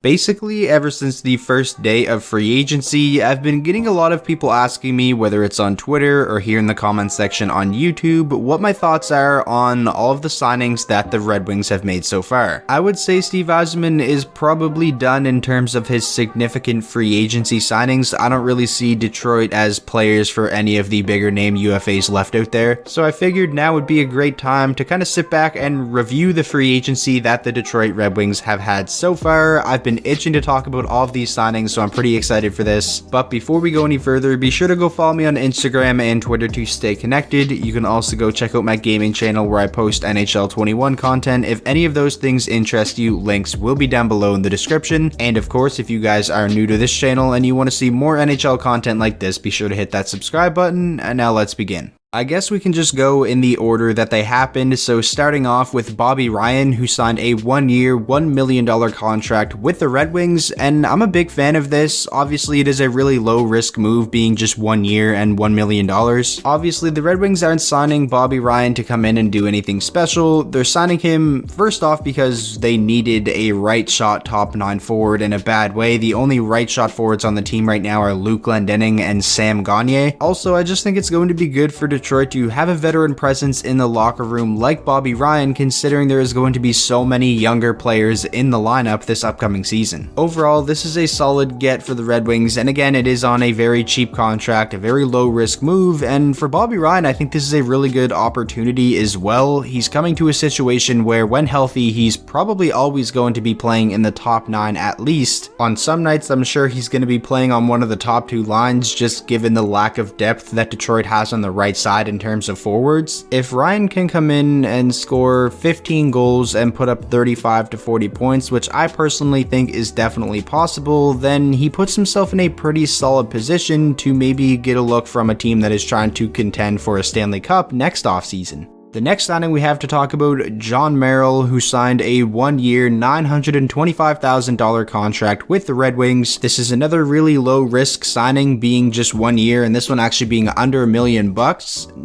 Basically, ever since the first day of free agency, I've been getting a lot of people asking me, whether it's on Twitter or here in the comments section on YouTube, what my thoughts are on all of the signings that the Red Wings have made so far. I would say Steve Yzerman is probably done in terms of his significant free agency signings. I don't really see Detroit as players for any of the bigger name UFAs left out there, so I figured now would be a great time to kind of sit back and review the free agency that the Detroit Red Wings have had so far. I've been itching to talk about all of these signings, so I'm pretty excited for this. But before we go any further, be sure to go follow me on Instagram and Twitter to stay connected. You can also go check out my gaming channel where I post NHL 21 content. If any of those things interest you, links will be down below in the description. And of course, if you guys are new to this channel and you want to see more NHL content like this, be sure to hit that subscribe button. And now let's begin. I guess we can just go in the order that they happened, so starting off with Bobby Ryan, who signed a one-year, $1 million contract with the Red Wings, and I'm a big fan of this. Obviously, it is a really low-risk move, being just 1 year and $1 million. Obviously, the Red Wings aren't signing Bobby Ryan to come in and do anything special. They're signing him, first off, because they needed a right-shot top-9 forward in a bad way. The only right-shot forwards on the team right now are Luke Glendening and Sam Gagner. Also, I just think it's going to be good for Detroit to have a veteran presence in the locker room like Bobby Ryan, considering there is going to be so many younger players in the lineup this upcoming season. Overall, this is a solid get for the Red Wings, and again, it is on a very cheap contract, a very low risk move, and for Bobby Ryan, I think this is a really good opportunity as well. He's coming to a situation where when healthy, he's probably always going to be playing in the top 9 at least. On some nights, I'm sure he's going to be playing on one of the top 2 lines, just given the lack of depth that Detroit has on the right side in terms of forwards. If Ryan can come in and score 15 goals and put up 35 to 40 points, which I personally think is definitely possible, then he puts himself in a pretty solid position to maybe get a look from a team that is trying to contend for a Stanley Cup next offseason. The next signing we have to talk about, Jon Merrill, who signed a 1-year, $925,000 contract with the Red Wings. This is another really low-risk signing, being just 1 year, and this one actually being under $1 million.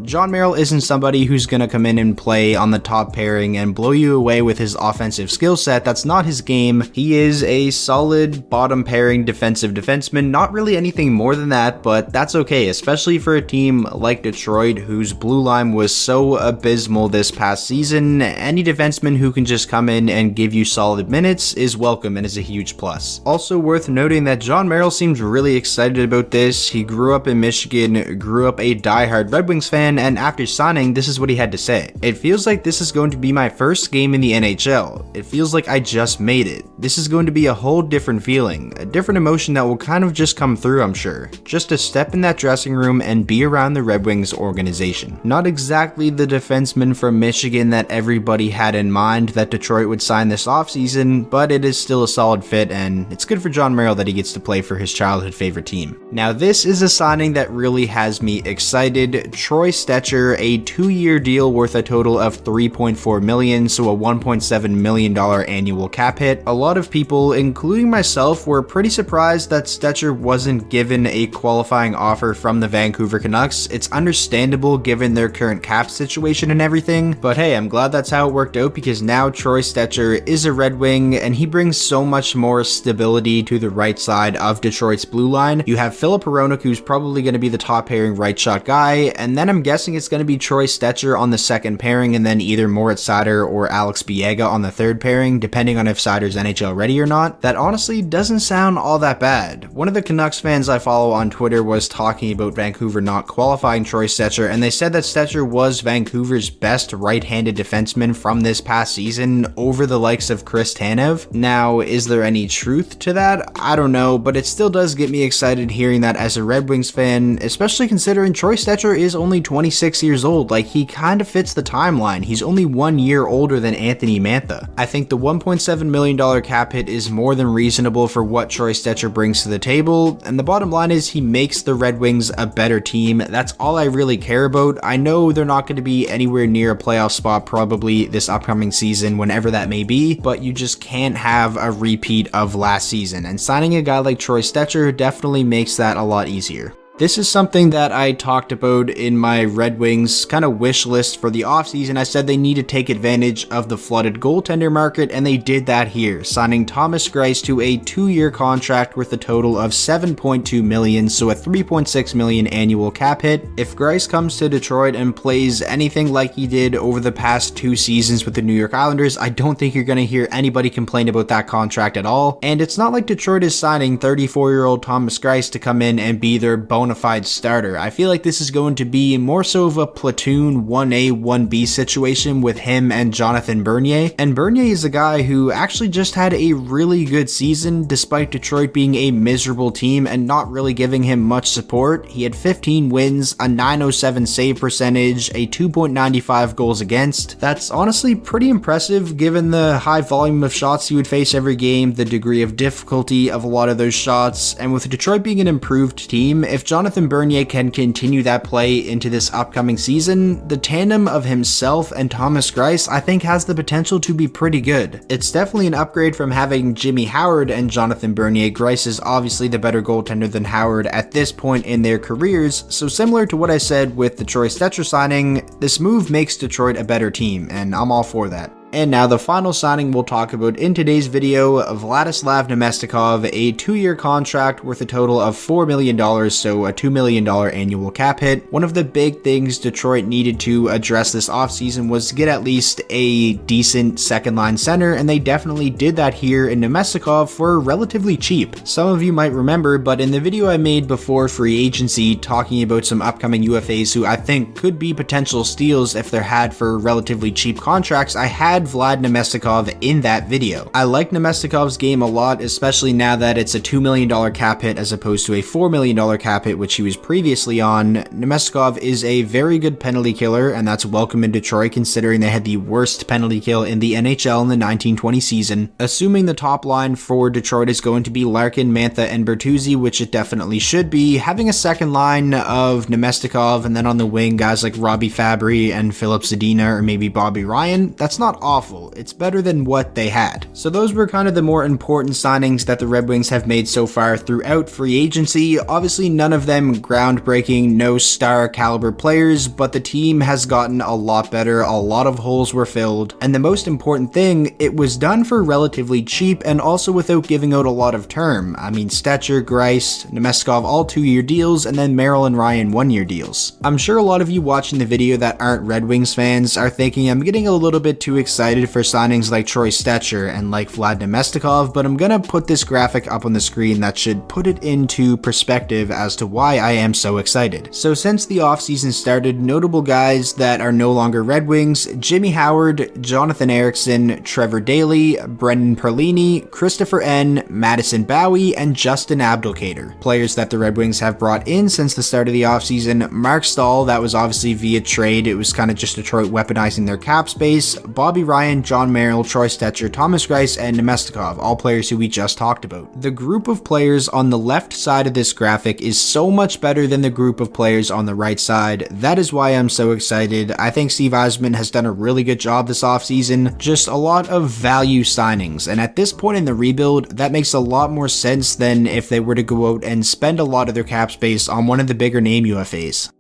Jon Merrill isn't somebody who's going to come in and play on the top pairing and blow you away with his offensive skill set. That's not his game. He is a solid bottom pairing defensive defenseman, not really anything more than that, but that's okay, especially for a team like Detroit, whose blue line was so abysmal this past season. Any defenseman who can just come in and give you solid minutes is welcome and is a huge plus. Also worth noting that Jon Merrill seems really excited about this. He grew up in Michigan, grew up a diehard Red Wings fan, and after signing, this is what he had to say. "It feels like this is going to be my first game in the NHL. It feels like I just made it. This is going to be a whole different feeling, a different emotion that will kind of just come through, I'm sure. Just to step in that dressing room and be around the Red Wings organization." Not exactly the defenseman from Michigan that everybody had in mind that Detroit would sign this offseason, but it is still a solid fit, and it's good for Jon Merrill that he gets to play for his childhood favorite team. Now, this is a signing that really has me excited. Troy Stecher, a 2-year deal worth a total of $3.4 million, so a $1.7 million annual cap hit. A lot of people, including myself, were pretty surprised that Stecher wasn't given a qualifying offer from the Vancouver Canucks. It's understandable given their current cap situation and everything, but hey, I'm glad that's how it worked out, because now Troy Stecher is a Red Wing and he brings so much more stability to the right side of Detroit's blue line. You have Filip Hronek, who's probably going to be the top pairing right shot guy, and then I'm guessing it's going to be Troy Stecher on the second pairing, and then either Moritz Seider or Alex Biega on the third pairing, depending on if Seider's NHL ready or not. That honestly doesn't sound all that bad. One of the Canucks fans I follow on Twitter was talking about Vancouver not qualifying Troy Stecher, and they said that Stecher was Vancouver's best right-handed defenseman from this past season over the likes of Chris Tanev. Now, is there any truth to that? I don't know, but it still does get me excited hearing that as a Red Wings fan, especially considering Troy Stecher is only 26 years old. Like, he kind of fits the timeline. He's only 1 year older than Anthony Mantha. I think the $1.7 million cap hit is more than reasonable for what Troy Stecher brings to the table, and the bottom line is he makes the Red Wings a better team. That's all I really care about. I know they're not going to be anywhere near a playoff spot probably this upcoming season, whenever that may be, but you just can't have a repeat of last season, and signing a guy like Troy Stecher definitely makes that a lot easier. This is something that I talked about in my Red Wings kind of wish list for the offseason. I said they need to take advantage of the flooded goaltender market, and they did that here, signing Thomas Greiss to a 2-year contract worth a total of $7.2 million, so a $3.6 million annual cap hit. If Greiss comes to Detroit and plays anything like he did over the past 2 seasons with the New York Islanders, I don't think you're going to hear anybody complain about that contract at all. And it's not like Detroit is signing 34-year-old Thomas Greiss to come in and be their bona fide starter. I feel like this is going to be more so of a platoon 1A, 1B situation with him and Jonathan Bernier. And Bernier is a guy who actually just had a really good season despite Detroit being a miserable team and not really giving him much support. He had 15 wins, a .907 save percentage, a 2.95 goals against. That's honestly pretty impressive given the high volume of shots he would face every game, the degree of difficulty of a lot of those shots, and with Detroit being an improved team, if Jonathan Bernier can continue that play into this upcoming season, the tandem of himself and Thomas Greiss I think has the potential to be pretty good. It's definitely an upgrade from having Jimmy Howard and Jonathan Bernier. Greiss is obviously the better goaltender than Howard at this point in their careers, so similar to what I said with the Troy Stecher signing, this move makes Detroit a better team, and I'm all for that. And now the final signing we'll talk about in today's video, Vladislav Namestnikov, a 2-year contract worth a total of $4 million, so a $2 million annual cap hit. One of the big things Detroit needed to address this offseason was to get at least a decent second line center, and they definitely did that here in Namestnikov for relatively cheap. Some of you might remember, but in the video I made before free agency talking about some upcoming UFAs who I think could be potential steals if they're had for relatively cheap contracts, I had Vlad Namestnikov in that video. I like Namestnikov's game a lot, especially now that it's a $2 million cap hit as opposed to a $4 million cap hit which he was previously on. Namestnikov is a very good penalty killer, and that's welcome in Detroit considering they had the worst penalty kill in the NHL in the 1920 season. Assuming the top line for Detroit is going to be Larkin, Mantha, and Bertuzzi, which it definitely should be, having a second line of Namestnikov and then on the wing guys like Robbie Fabry and Philip Zadina or maybe Bobby Ryan, that's not awful. It's better than what they had. So those were kind of the more important signings that the Red Wings have made so far throughout free agency. Obviously none of them groundbreaking, no star caliber players, but the team has gotten a lot better, a lot of holes were filled, and the most important thing, it was done for relatively cheap and also without giving out a lot of term. I mean Stecher, Greiss, Namestnikov all 2-year deals, and then Merrill and Ryan 1-year deals. I'm sure a lot of you watching the video that aren't Red Wings fans are thinking I'm getting a little bit too excited for signings like Troy Stecher and like Vlad Namestnikov, but I'm gonna put this graphic up on the screen that should put it into perspective as to why I am so excited. So since the offseason started, notable guys that are no longer Red Wings: Jimmy Howard, Jonathan Ericsson, Trevor Daley, Brendan Perlini, Christopher N., Madison Bowie, and Justin Abdelkader. Players that the Red Wings have brought in since the start of the offseason: Mark Stahl, that was obviously via trade, it was kind of just Detroit weaponizing their cap space; Bobby Ryan, John Merrill, Troy Stecher, Thomas Greiss, and Namestnikov, all players who we just talked about. The group of players on the left side of this graphic is so much better than the group of players on the right side. That is why I'm so excited. I think Steve Yzerman has done a really good job this offseason, just a lot of value signings, and at this point in the rebuild, that makes a lot more sense than if they were to go out and spend a lot of their cap space on one of the bigger name UFAs.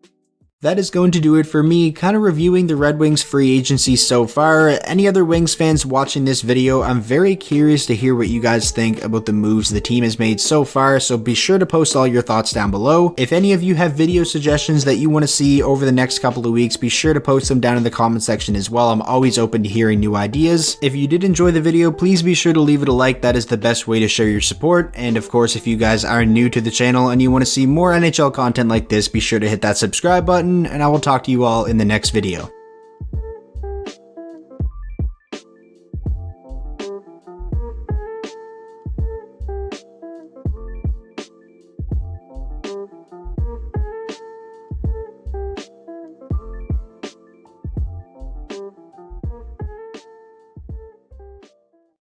That is going to do it for me, kind of reviewing the Red Wings free agency so far. Any other Wings fans watching this video, I'm very curious to hear what you guys think about the moves the team has made so far, so be sure to post all your thoughts down below. If any of you have video suggestions that you want to see over the next couple of weeks, be sure to post them down in the comment section as well. I'm always open to hearing new ideas. If you did enjoy the video, please be sure to leave it a like. That is the best way to show your support. And of course, if you guys are new to the channel and you want to see more NHL content like this, be sure to hit that subscribe button, and I will talk to you all in the next video.